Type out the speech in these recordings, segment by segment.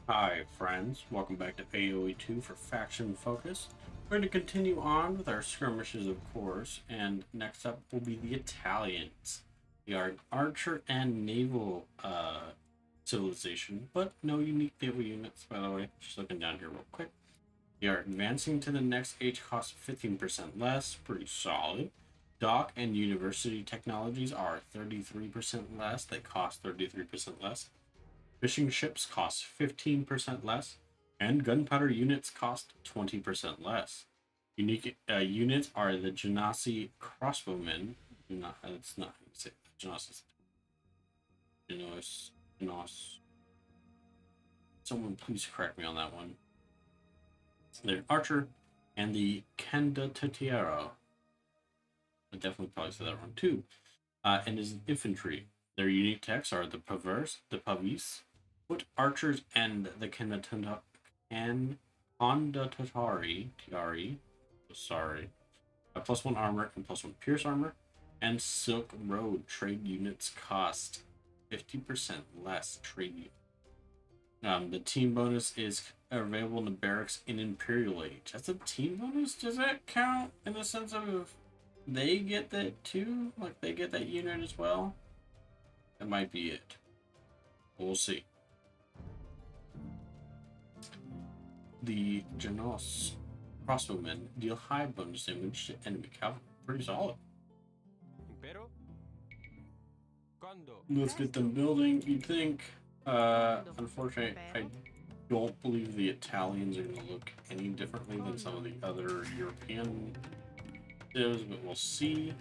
Hi friends, welcome back to AOE 2 for Faction Focus. We're going to continue on with our skirmishes, of course, and next up will be the Italians. They are an archer and naval civilization, but no unique naval units, by the way. Just looking down here real quick. They are advancing to the next age, cost 15% less, pretty solid. Dock and university technologies are 33% less, they cost 33% less. Fishing ships cost 15% less, and gunpowder units cost 20% less. Unique units are the Genasi crossbowmen. It's not how you say it. Genos. Someone please correct me on that one. They're archer and the Candidatero. I definitely probably said that wrong too. And is infantry. Their unique techs are the Pavers, the Pavis, foot archers, and the Condatari, Tiari. Sorry. +1 armor and +1 pierce armor. And Silk Road trade units cost 50% less trade unit. The team bonus is available in the barracks in Imperial Age. That's a team bonus? Does that count in the sense of they get that too? Like they get that unit as well? That might be it. We'll see. The Genos crossbowmen deal high bonus damage to enemy cavalry. Pretty solid. Let's get them building. You'd think. Unfortunately, I don't believe the Italians are going to look any differently than some of the other European divs, but we'll see.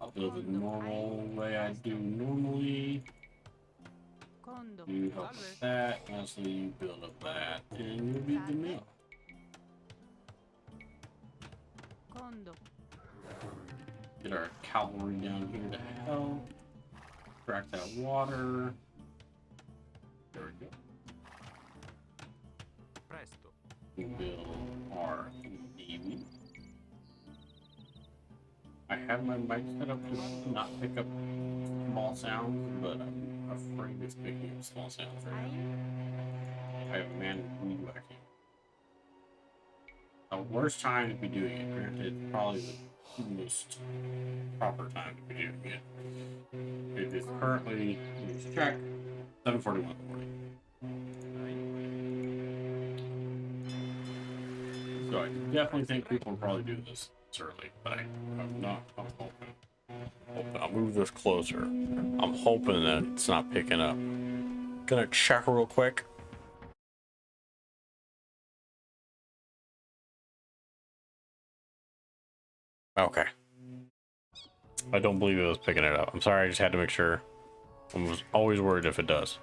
I'll build the normal way I do normally. You help with that, lastly you build up that, and you'll be the mill. Get our cavalry down here to help. Crack that water. There we go. We build our navy. I have my mic set up to not pick up small sounds, but I'm afraid it's picking up small sounds right now. I have man weed whacking. The worst time to be doing it, granted, it's probably the most proper time to be doing it. It is currently, let's check, 7:41 in the morning. So I definitely think people will probably do this early, but I'm not. I'm hoping. I'll move this closer. I'm hoping that it's not picking up. Gonna check real quick. Okay. I don't believe it was picking it up. I'm sorry, I just had to make sure. I was always worried if it does.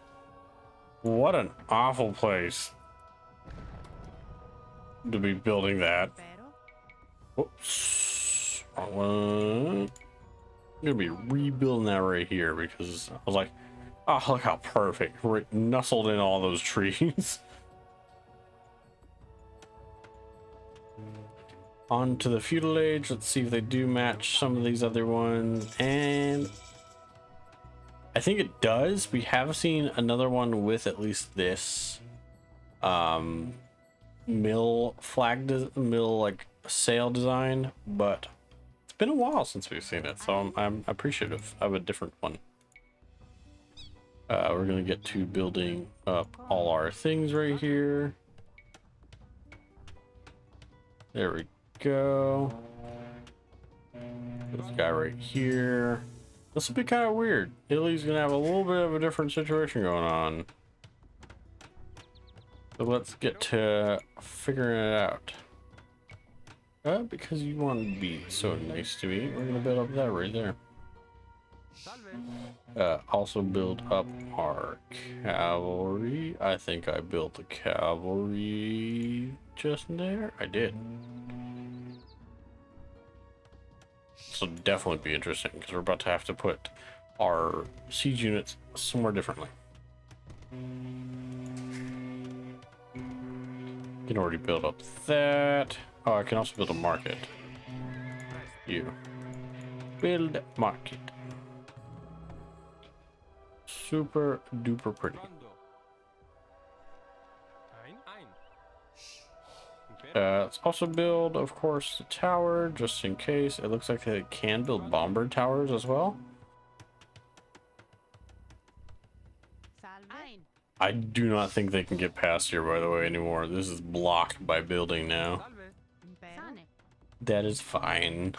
What an awful place to be building that. Whoops. Wrong one. I'm gonna be rebuilding that right here because I was like, oh, look how perfect. Right, nestled in all those trees. On to the feudal age. Let's see if they do match some of these other ones. And I think it does. We have seen another one with at least this mill like sail design, but it's been a while since we've seen it, so I'm appreciative of a different one. We're gonna get to building up all our things right here. There we go. This guy right here. This will be kind of weird. Italy's gonna have a little bit of a different situation going on. So let's get to figuring it out. Because you want to be so nice to me, we're gonna build up that right there. Also build up our cavalry. I think I built the cavalry just there. I did. So definitely be interesting because we're about to have to put our siege units somewhere differently. Can already build up that. Oh, I can also build a market. You build market. super duper pretty. Let's also build, of course, the tower, just in case. It looks like they can build bomber towers as well. I do not think they can get past here, by the way, anymore. This is blocked by building now. That is fine.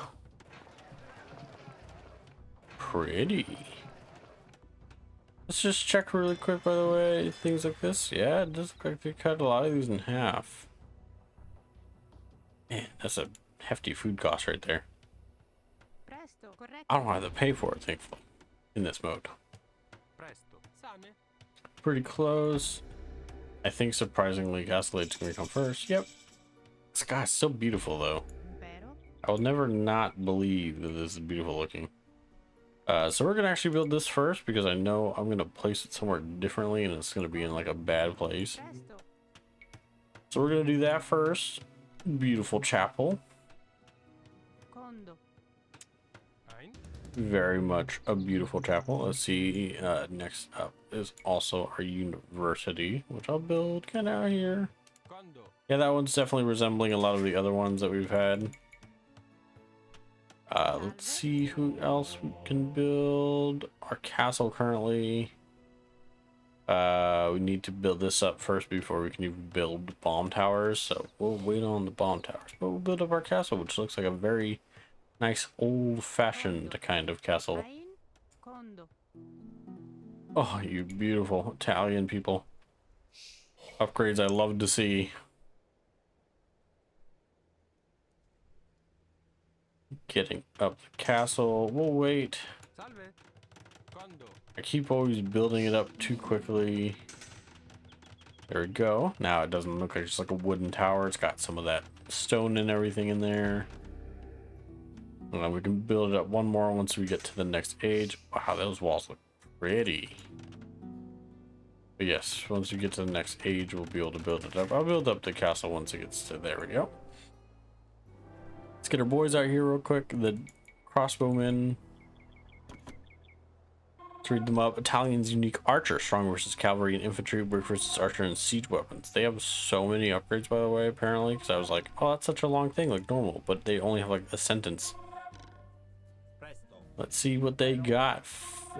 Pretty. Let's just check really quick, by the way, things like this. Yeah, it does look like they cut a lot of these in half. Man, that's a hefty food cost right there. I don't have to pay for it, thankfully, in this mode. Pretty close. I think surprisingly Gaslight's gonna come first. Yep. This sky's so beautiful though. I will never not believe that this is beautiful looking. So we're gonna actually build this first because I know I'm gonna place it somewhere differently and it's gonna be in like a bad place. So we're gonna do that first. Beautiful chapel. Very much a beautiful chapel. Let's see, next up is also our university, which I'll build kind of out here. Yeah, that one's definitely resembling a lot of the other ones that we've had. Let's see who else we can build. Our castle currently. We need to build this up first before we can even build bomb towers, so we'll wait on the bomb towers, but we'll build up our castle, which looks like a very nice old-fashioned kind of castle. Oh, you beautiful Italian people. Upgrades I love to see. Getting up the castle. We'll wait. I keep always building it up too quickly. There we go. Now it doesn't look like just like a wooden tower. It's got some of that stone and everything in there. And we can build it up one more once we get to the next age. Wow, those walls look pretty. But yes, once we get to the next age, we'll be able to build it up. I'll build up the castle once it gets to, there we go. Let's get our boys out here real quick. The crossbowmen. Let's read them up. Italians unique archer, strong versus cavalry and infantry, brick versus archer and siege weapons. They have so many upgrades, by the way, apparently, because I was like, oh, that's such a long thing, like normal, but they only have like a sentence. Let's see what they got.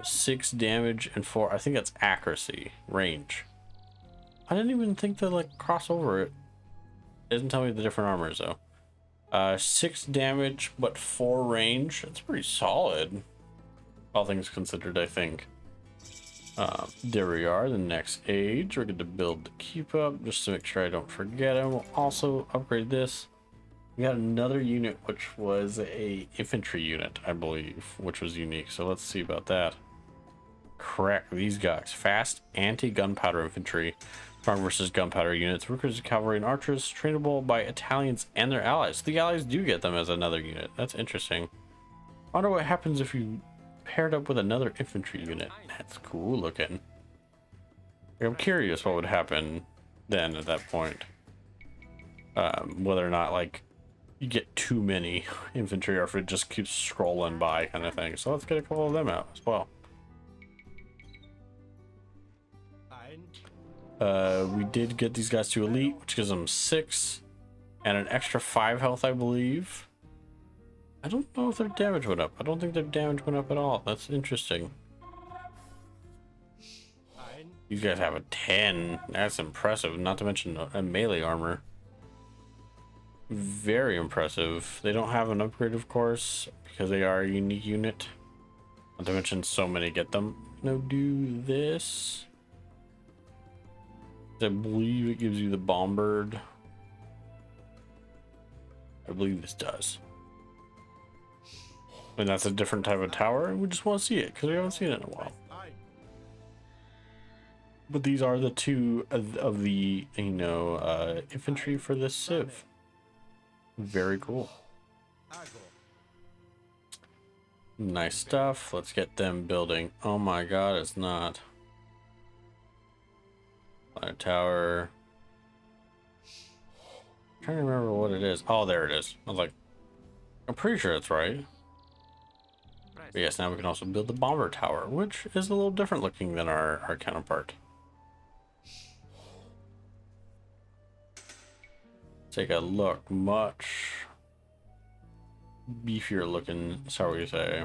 6 damage and 4, I think that's accuracy, range. I didn't even think to like cross over it. It doesn't tell me the different armors though. 6 damage but 4 range. That's pretty solid, all things considered, I think. There we are, the next age. We're going to build the keep up just to make sure I don't forget it. We'll also upgrade this. We got another unit which was a infantry unit, I believe, which was unique, so let's see about that. Correct, these guys. Fast anti-gunpowder infantry, strong versus gunpowder units, workers, cavalry, and archers, trainable by Italians and their allies. So the allies do get them as another unit. That's interesting. I wonder what happens if you paired up with another infantry unit. That's cool looking. I'm curious what would happen then at that point. Whether or not like you get too many infantry or if it just keeps scrolling by kind of thing. So let's get a couple of them out as well. We did get these guys to elite, which gives them 6 and an extra 5 health, I believe. I don't know if their damage went up. I don't think their damage went up at all. That's interesting. These guys have a 10. That's impressive. Not to mention a melee armor. Very impressive. They don't have an upgrade, of course, because they are a unique unit. Not to mention so many get them. No, do this. I believe it gives you the bombard. I believe this does. And that's a different type of tower, and we just want to see it because we haven't seen it in a while. But these are the 2 of the, you know, infantry for this civ. Very cool. Nice stuff. Let's get them building. Oh my god, it's not. Fire tower. I'm trying to remember what it is. Oh, there it is. I was like, I'm pretty sure it's right. But yes, now we can also build the bomber tower, which is a little different looking than our counterpart. Take a look, much beefier looking, shall we say.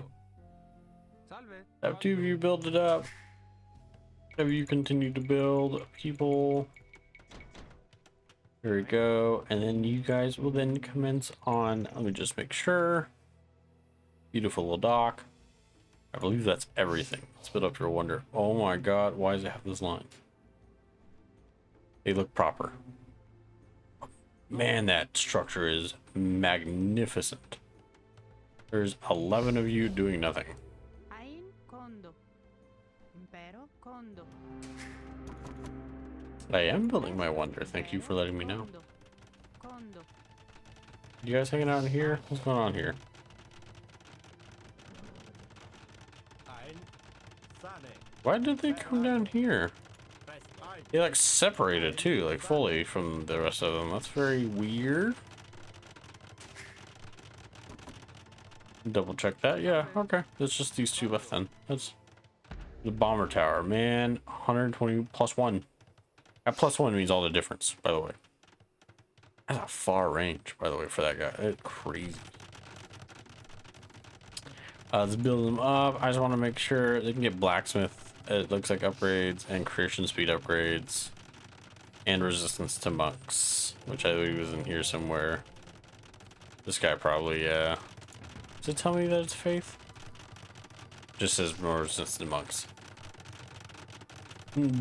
Have two of you build it up. Have you continue to build people. There we go. And then you guys will then commence on, let me just make sure. Beautiful little dock. I believe that's everything. Let's build up your wonder. Oh my god, why does it have this line? They look proper. Man, that structure is magnificent. There's 11 of you doing nothing. I am building my wonder. Thank you for letting me know. You guys hanging out in here? What's going on here? Why did they come down here? They like separated too, like fully from the rest of them. That's very weird. Double check that. Yeah, okay. It's just these two left then. That's the bomber tower, man. 120 plus 1. That plus 1 means all the difference, by the way. That's a far range, by the way, for that guy. It's crazy. Let's build them up. I just want to make sure they can get blacksmith. It looks like upgrades and creation speed upgrades and resistance to monks, which I believe was in here somewhere. This guy probably, yeah. Does it tell me that it's faith? Just says more resistance to monks.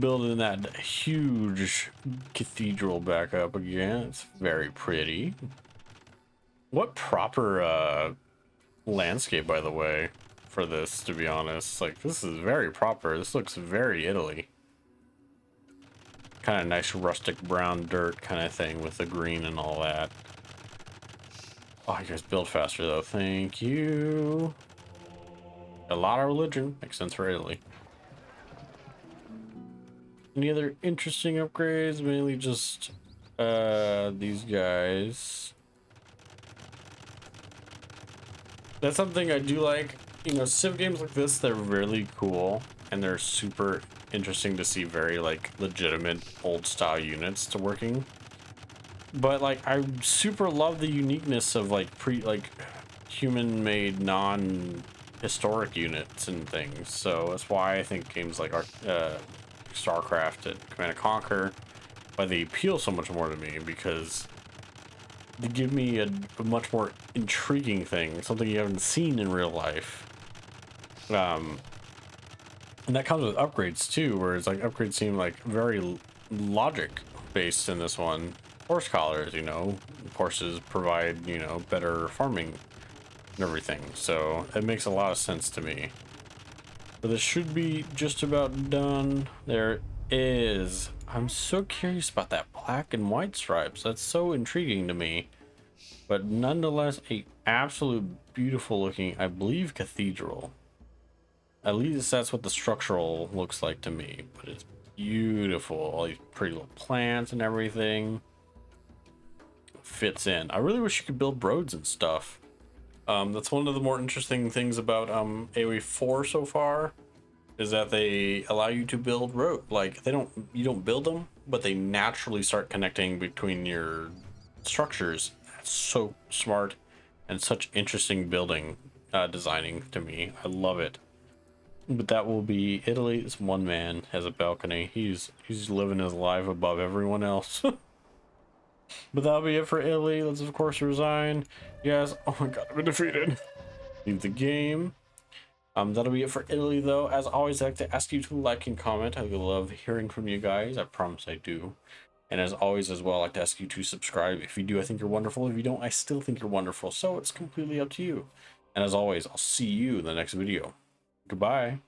Building that huge cathedral back up again. It's very pretty. What proper landscape, by the way, for this, to be honest. Like, this is very proper. This looks very Italy. Kind of nice rustic brown dirt kind of thing with the green and all that. Oh, you guys build faster though. Thank you. A lot of religion. Makes sense for Italy. Any other interesting upgrades? Mainly just these guys. That's something I do like. You know, civ games like this, they're really cool and they're super interesting to see very like legitimate old style units to working. But like I super love the uniqueness of like human made non-historic units and things. So that's why I think games like StarCraft and Command & Conquer, why they appeal so much more to me, because they give me a much more intriguing thing, something you haven't seen in real life. And that comes with upgrades too, where it's like upgrades seem like very logic based in this one. Horse collars, you know, horses provide, you know, better farming and everything. So it makes a lot of sense to me. But this should be just about done. There is. I'm so curious about that black and white stripes. That's so intriguing to me. But nonetheless, a absolute beautiful looking, I believe, cathedral. At least that's what the structural looks like to me. But it's beautiful. All these pretty little plants and everything. Fits in. I really wish you could build roads and stuff. That's one of the more interesting things about AOE 4 so far, is that they allow you to build road. Like you don't build them, but they naturally start connecting between your structures. That's so smart and such interesting building designing to me. I love it. But that will be Italy. This one man has a balcony. He's living his life above everyone else. But that'll be it for Italy. Let's of course resign. Yes. Oh my god, I've been defeated. Leave the game. That'll be it for Italy though. As always, I'd like to ask you to like and comment. I love hearing from you guys. I promise I do. And as always as well, I'd like to ask you to subscribe. If you do, I think you're wonderful. If you don't, I still think you're wonderful. So it's completely up to you. And as always, I'll see you in the next video. Goodbye.